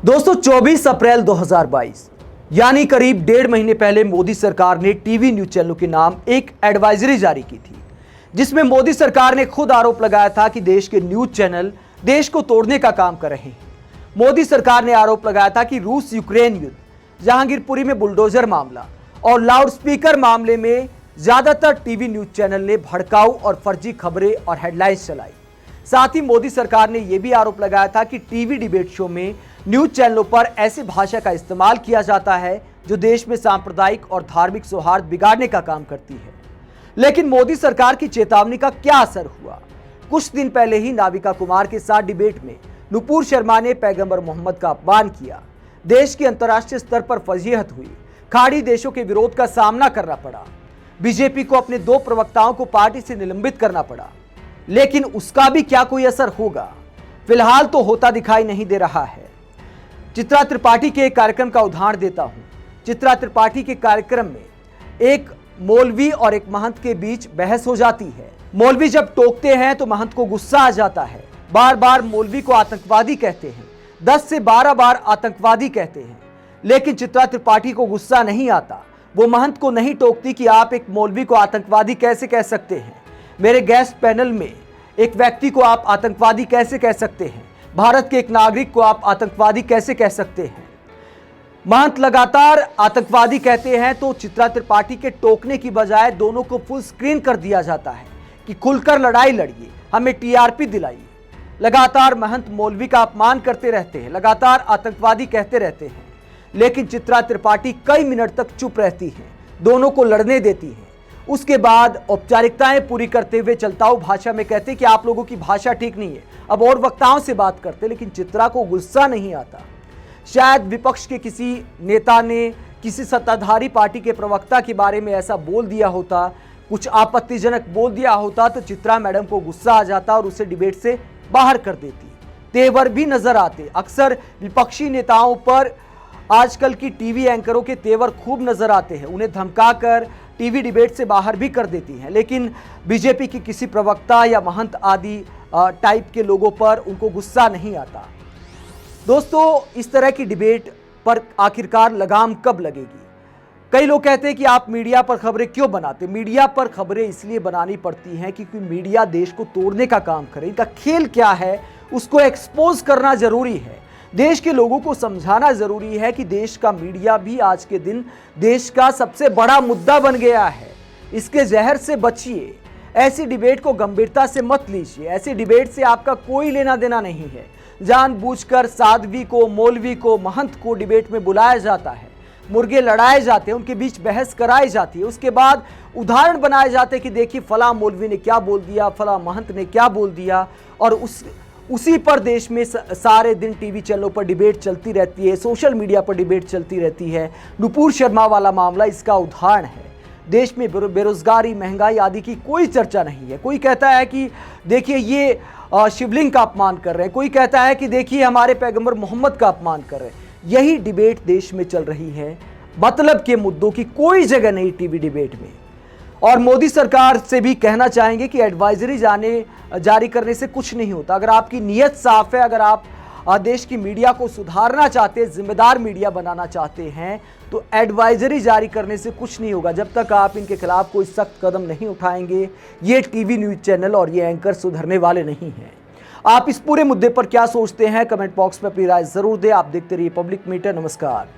दोस्तों 24 अप्रैल 2022 यानी करीब 1.5 महीने पहले मोदी सरकार ने टीवी न्यूज चैनलों के नाम एक एडवाइजरी जारी की थी, जिसमें मोदी सरकार ने खुद आरोप लगाया था कि देश के न्यूज चैनल देश को तोड़ने का काम कर रहे हैं। मोदी सरकार ने आरोप लगाया था कि रूस यूक्रेन युद्ध, जहांगीरपुरी में बुलडोजर मामला और लाउडस्पीकर मामले में ज्यादातर टीवी न्यूज चैनल ने भड़काऊ और फर्जी खबरें और हेडलाइंस चलाई। साथ ही मोदी सरकार ने यह भी आरोप लगाया था कि टीवी डिबेट शो में न्यूज चैनलों पर ऐसी भाषा का इस्तेमाल किया जाता है जो देश में सांप्रदायिक और धार्मिक सौहार्द बिगाड़ने का काम करती है। लेकिन मोदी सरकार की चेतावनी का क्या असर हुआ? कुछ दिन पहले ही नाविका कुमार के साथ डिबेट में नुपुर शर्मा ने पैगंबर मोहम्मद का अपमान किया। देश की अंतर्राष्ट्रीय स्तर पर फजीहत हुई। खाड़ी देशों के विरोध का सामना करना पड़ा। बीजेपी को अपने 2 प्रवक्ताओं को पार्टी से निलंबित करना पड़ा। लेकिन उसका भी क्या कोई असर होगा? फिलहाल तो होता दिखाई नहीं दे रहा है। चित्रा त्रिपाठी के एक कार्यक्रम का उदाहरण देता हूं। चित्रा त्रिपाठी के कार्यक्रम में एक मौलवी और एक महंत के बीच बहस हो जाती है। मौलवी जब टोकते हैं तो महंत को गुस्सा आ जाता है। बार बार मौलवी को आतंकवादी कहते हैं, 10 से 12 बार आतंकवादी कहते हैं। लेकिन चित्रा त्रिपाठी को गुस्सा नहीं आता। वो महंत को नहीं टोकती कि आप एक मौलवी को आतंकवादी कैसे कह सकते हैं, मेरे गेस्ट पैनल में एक व्यक्ति को आप आतंकवादी कैसे कह सकते हैं, भारत के एक नागरिक को आप आतंकवादी कैसे कह सकते हैं। महंत लगातार आतंकवादी कहते हैं तो चित्रा त्रिपाठी के टोकने की बजाय दोनों को फुल स्क्रीन कर दिया जाता है कि खुलकर लड़ाई लड़िए, हमें टीआरपी दिलाइए। लगातार महंत मौलवी का अपमान करते रहते हैं, लगातार आतंकवादी कहते रहते हैं। लेकिन चित्रा त्रिपाठी कई मिनट तक चुप रहती है, दोनों को लड़ने देती है। उसके बाद औपचारिकताएं पूरी करते हुए चलताऊ भाषा में कहते कि आप लोगों की भाषा ठीक नहीं है, अब और वक्ताओं से बात करते। लेकिन चित्रा को गुस्सा नहीं आता। शायद विपक्ष के किसी नेता ने किसी सत्ताधारी पार्टी के प्रवक्ता के बारे में ऐसा बोल दिया होता, कुछ आपत्तिजनक बोल दिया होता तो चित्रा मैडम को गुस्सा आ जाता और उसे डिबेट से बाहर कर देती। तेवर भी नजर आते। अक्सर विपक्षी नेताओं पर आजकल की टीवी एंकरों के तेवर खूब नजर आते हैं। उन्हें धमकाकर टीवी डिबेट से बाहर भी कर देती हैं। लेकिन बीजेपी की किसी प्रवक्ता या महंत आदि टाइप के लोगों पर उनको गुस्सा नहीं आता। दोस्तों, इस तरह की डिबेट पर आखिरकार लगाम कब लगेगी? कई लोग कहते हैं कि आप मीडिया पर खबरें क्यों बनाते? मीडिया पर खबरें इसलिए बनानी पड़ती हैं क्योंकि मीडिया देश को तोड़ने का काम करे। इनका खेल क्या है उसको एक्सपोज करना जरूरी है। देश के लोगों को समझाना जरूरी है कि देश का मीडिया भी आज के दिन देश का सबसे बड़ा मुद्दा बन गया है। इसके जहर से बचिए। ऐसी डिबेट को गंभीरता से मत लीजिए। ऐसी डिबेट से आपका कोई लेना देना नहीं है। जानबूझकर साध्वी को, मौलवी को, महंत को डिबेट में बुलाया जाता है, मुर्गे लड़ाए जाते हैं, उनके बीच बहस कराई जाती है। उसके बाद उदाहरण बनाए जाते हैं कि देखिए फला मौलवी ने क्या बोल दिया, फला महंत ने क्या बोल दिया। और उसी पर देश में सारे दिन टीवी चैनलों पर डिबेट चलती रहती है, सोशल मीडिया पर डिबेट चलती रहती है। नुपुर शर्मा वाला मामला इसका उदाहरण है। देश में बेरोजगारी, महंगाई आदि की कोई चर्चा नहीं है। कोई कहता है कि देखिए ये शिवलिंग का अपमान कर रहे हैं, कोई कहता है कि देखिए हमारे पैगंबर मोहम्मद का अपमान कर रहे हैं। यही डिबेट देश में चल रही है। मतलब के मुद्दों की कोई जगह नहीं टीवी डिबेट में। और मोदी सरकार से भी कहना चाहेंगे कि एडवाइजरी जारी करने से कुछ नहीं होता। अगर आपकी नीयत साफ है, अगर आप देश की मीडिया को सुधारना चाहते हैं, जिम्मेदार मीडिया बनाना चाहते हैं, तो एडवाइजरी जारी करने से कुछ नहीं होगा। जब तक आप इनके खिलाफ कोई सख्त कदम नहीं उठाएंगे, ये टीवी न्यूज चैनल और ये एंकर सुधरने वाले नहीं हैं। आप इस पूरे मुद्दे पर क्या सोचते हैं? कमेंट बॉक्स में अपनी राय जरूर दें। आप देखते रहिए पब्लिक मीटर। नमस्कार।